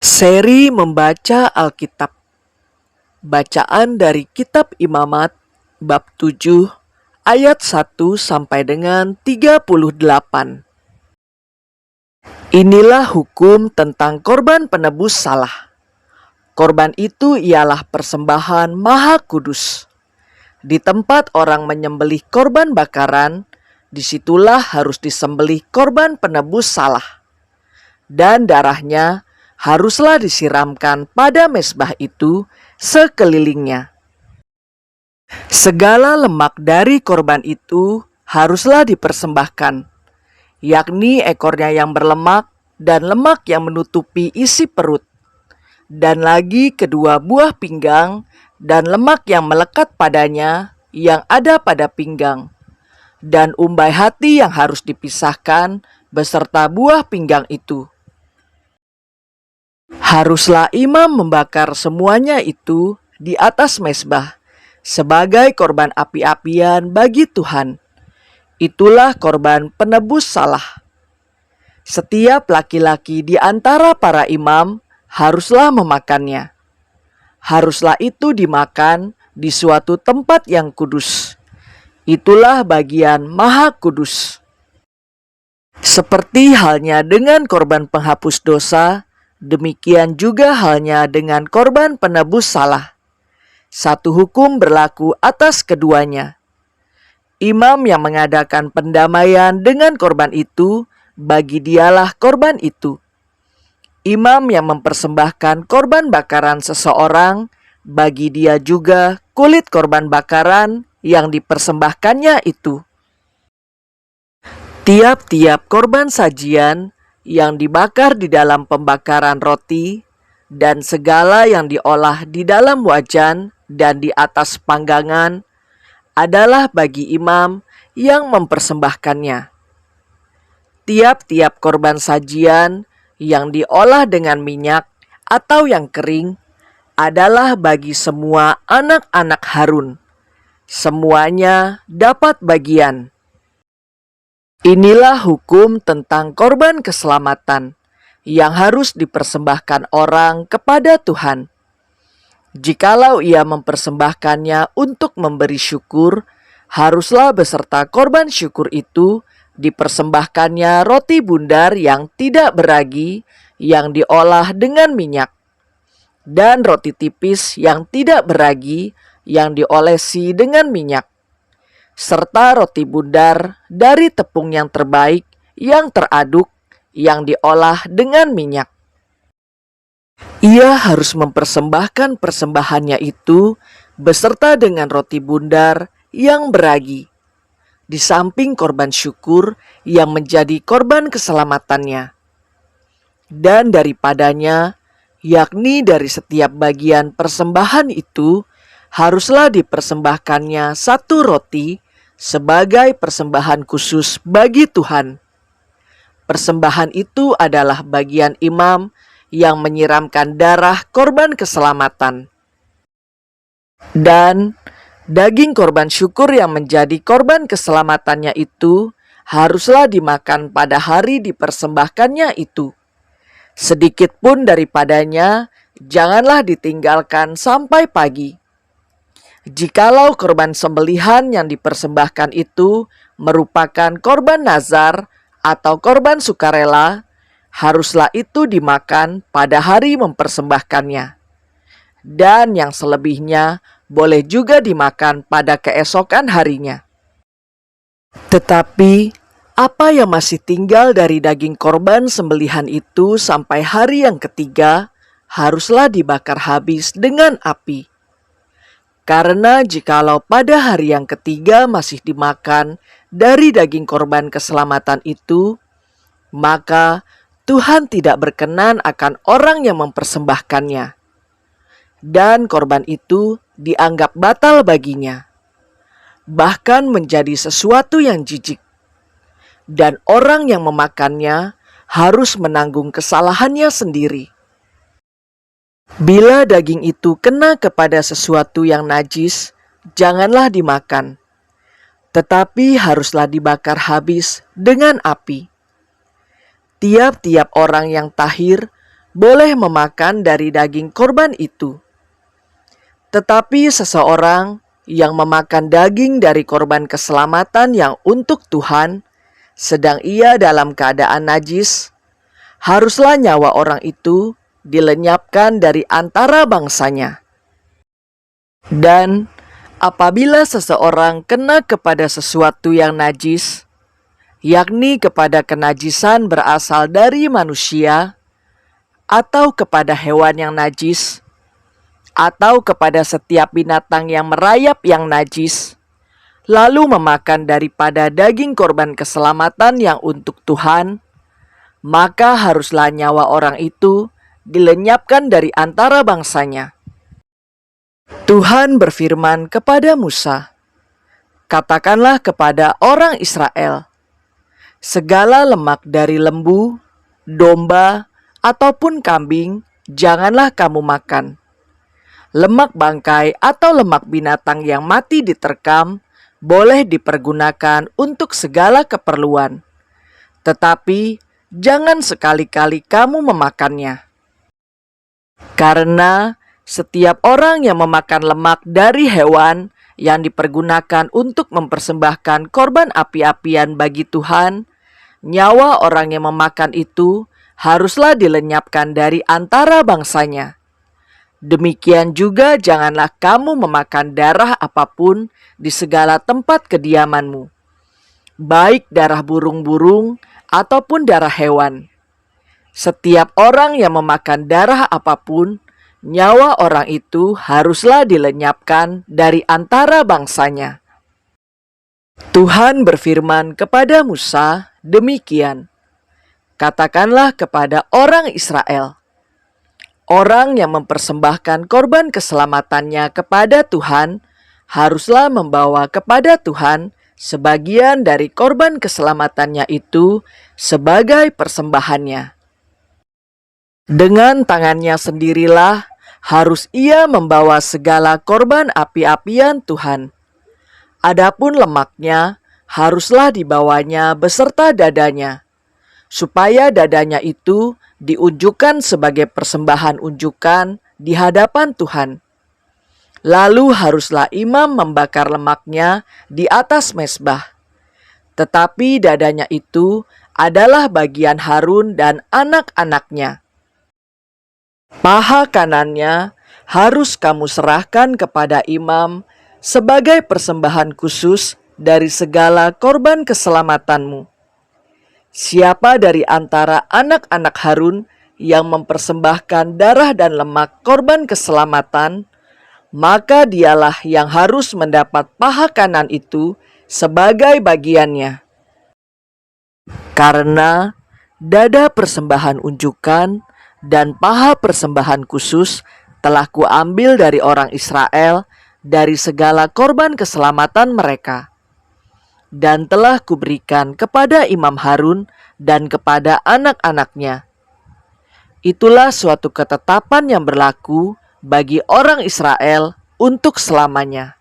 Seri membaca Alkitab. Bacaan dari Kitab Imamat bab 7 ayat 1 sampai dengan 38. Inilah hukum tentang korban penebus salah. Korban itu ialah persembahan maha kudus. Di tempat orang menyembelih korban bakaran, disitulah harus disembelih korban penebus salah. Dan darahnya haruslah disiramkan pada mezbah itu sekelilingnya. Segala lemak dari korban itu haruslah dipersembahkan, yakni ekornya yang berlemak dan lemak yang menutupi isi perut, dan lagi kedua buah pinggang dan lemak yang melekat padanya yang ada pada pinggang, dan umbai hati yang harus dipisahkan beserta buah pinggang itu. Haruslah imam membakar semuanya itu di atas mezbah sebagai korban api-apian bagi Tuhan. Itulah korban penebus salah. Setiap laki-laki di antara para imam haruslah memakannya. Haruslah itu dimakan di suatu tempat yang kudus. Itulah bagian maha kudus. Seperti halnya dengan korban penghapus dosa, demikian juga halnya dengan korban penebus salah. Satu hukum berlaku atas keduanya. Imam yang mengadakan pendamaian dengan korban itu, bagi dialah korban itu. Imam yang mempersembahkan korban bakaran seseorang, bagi dia juga kulit korban bakaran yang dipersembahkannya itu. Tiap-tiap korban sajian yang dibakar di dalam pembakaran roti, dan segala yang diolah di dalam wajan dan di atas panggangan adalah bagi imam yang mempersembahkannya. Tiap-tiap korban sajian yang diolah dengan minyak atau yang kering adalah bagi semua anak-anak Harun. Semuanya dapat bagian. Inilah hukum tentang korban keselamatan yang harus dipersembahkan orang kepada Tuhan. Jikalau ia mempersembahkannya untuk memberi syukur, haruslah beserta korban syukur itu dipersembahkannya roti bundar yang tidak beragi yang diolah dengan minyak, dan roti tipis yang tidak beragi yang diolesi dengan minyak, serta roti bundar dari tepung yang terbaik yang teraduk yang diolah dengan minyak. Ia harus mempersembahkan persembahannya itu beserta dengan roti bundar yang beragi, di samping korban syukur yang menjadi korban keselamatannya. Dan daripadanya, yakni dari setiap bagian persembahan itu, haruslah dipersembahkannya satu roti sebagai persembahan khusus bagi Tuhan. Persembahan itu adalah bagian imam yang menyiramkan darah korban keselamatan. Dan daging korban syukur yang menjadi korban keselamatannya itu haruslah dimakan pada hari dipersembahkannya itu. Sedikit pun daripadanya janganlah ditinggalkan sampai pagi. Jikalau korban sembelihan yang dipersembahkan itu merupakan korban nazar atau korban sukarela, haruslah itu dimakan pada hari mempersembahkannya. Dan yang selebihnya boleh juga dimakan pada keesokan harinya. Tetapi apa yang masih tinggal dari daging korban sembelihan itu sampai hari yang ketiga haruslah dibakar habis dengan api. Karena jikalau pada hari yang ketiga masih dimakan dari daging korban keselamatan itu, maka Tuhan tidak berkenan akan orang yang mempersembahkannya, dan korban itu dianggap batal baginya, bahkan menjadi sesuatu yang jijik, dan orang yang memakannya harus menanggung kesalahannya sendiri. Bila daging itu kena kepada sesuatu yang najis, janganlah dimakan, tetapi haruslah dibakar habis dengan api. Tiap-tiap orang yang tahir boleh memakan dari daging korban itu. Tetapi seseorang yang memakan daging dari korban keselamatan yang untuk Tuhan, sedang ia dalam keadaan najis, haruslah nyawa orang itu dilenyapkan dari antara bangsanya. Dan apabila seseorang kena kepada sesuatu yang najis, yakni kepada kenajisan berasal dari manusia, atau kepada hewan yang najis, atau kepada setiap binatang yang merayap yang najis, lalu memakan daripada daging korban keselamatan yang untuk Tuhan, maka haruslah nyawa orang itu dilenyapkan dari antara bangsanya. Tuhan berfirman kepada Musa, "Katakanlah kepada orang Israel, segala lemak dari lembu, domba, ataupun kambing janganlah kamu makan. Lemak bangkai atau lemak binatang yang mati diterkam boleh dipergunakan untuk segala keperluan, tetapi jangan sekali-kali kamu memakannya. Karena setiap orang yang memakan lemak dari hewan yang dipergunakan untuk mempersembahkan korban api-apian bagi Tuhan, nyawa orang yang memakan itu haruslah dilenyapkan dari antara bangsanya. Demikian juga janganlah kamu memakan darah apapun di segala tempat kediamanmu, baik darah burung-burung ataupun darah hewan. Setiap orang yang memakan darah apapun, nyawa orang itu haruslah dilenyapkan dari antara bangsanya." Tuhan berfirman kepada Musa demikian, "Katakanlah kepada orang Israel, orang yang mempersembahkan korban keselamatannya kepada Tuhan haruslah membawa kepada Tuhan sebagian dari korban keselamatannya itu sebagai persembahannya. Dengan tangannya sendirilah harus ia membawa segala korban api-apian Tuhan. Adapun lemaknya haruslah dibawanya beserta dadanya, supaya dadanya itu diunjukkan sebagai persembahan unjukan di hadapan Tuhan. Lalu haruslah imam membakar lemaknya di atas mezbah. Tetapi dadanya itu adalah bagian Harun dan anak-anaknya. Paha kanannya harus kamu serahkan kepada imam sebagai persembahan khusus dari segala korban keselamatanmu. Siapa dari antara anak-anak Harun yang mempersembahkan darah dan lemak korban keselamatan, maka dialah yang harus mendapat paha kanan itu sebagai bagiannya. Karena dada persembahan unjukan dan paha persembahan khusus telah kuambil dari orang Israel dari segala korban keselamatan mereka, dan telah kuberikan kepada Imam Harun dan kepada anak-anaknya. Itulah suatu ketetapan yang berlaku bagi orang Israel untuk selamanya.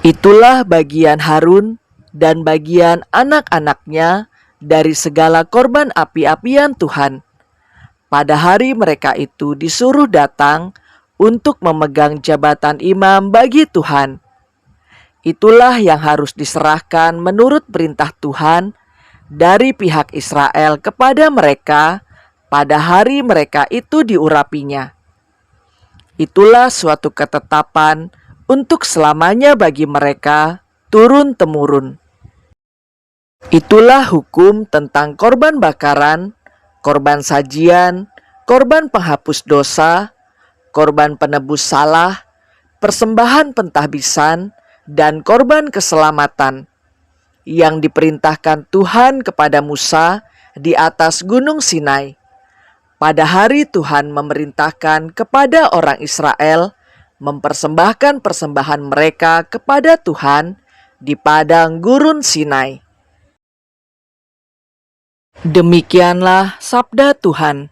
Itulah bagian Harun dan bagian anak-anaknya dari segala korban api-apian Tuhan. Pada hari mereka itu disuruh datang untuk memegang jabatan imam bagi Tuhan. Itulah yang harus diserahkan menurut perintah Tuhan dari pihak Israel kepada mereka pada hari mereka itu diurapinya. Itulah suatu ketetapan untuk selamanya bagi mereka turun-temurun. Itulah hukum tentang korban bakaran, korban sajian, korban penghapus dosa, korban penebus salah, persembahan pentahbisan, dan korban keselamatan yang diperintahkan Tuhan kepada Musa di atas Gunung Sinai. Pada hari Tuhan memerintahkan kepada orang Israel mempersembahkan persembahan mereka kepada Tuhan di padang gurun Sinai. Demikianlah sabda Tuhan.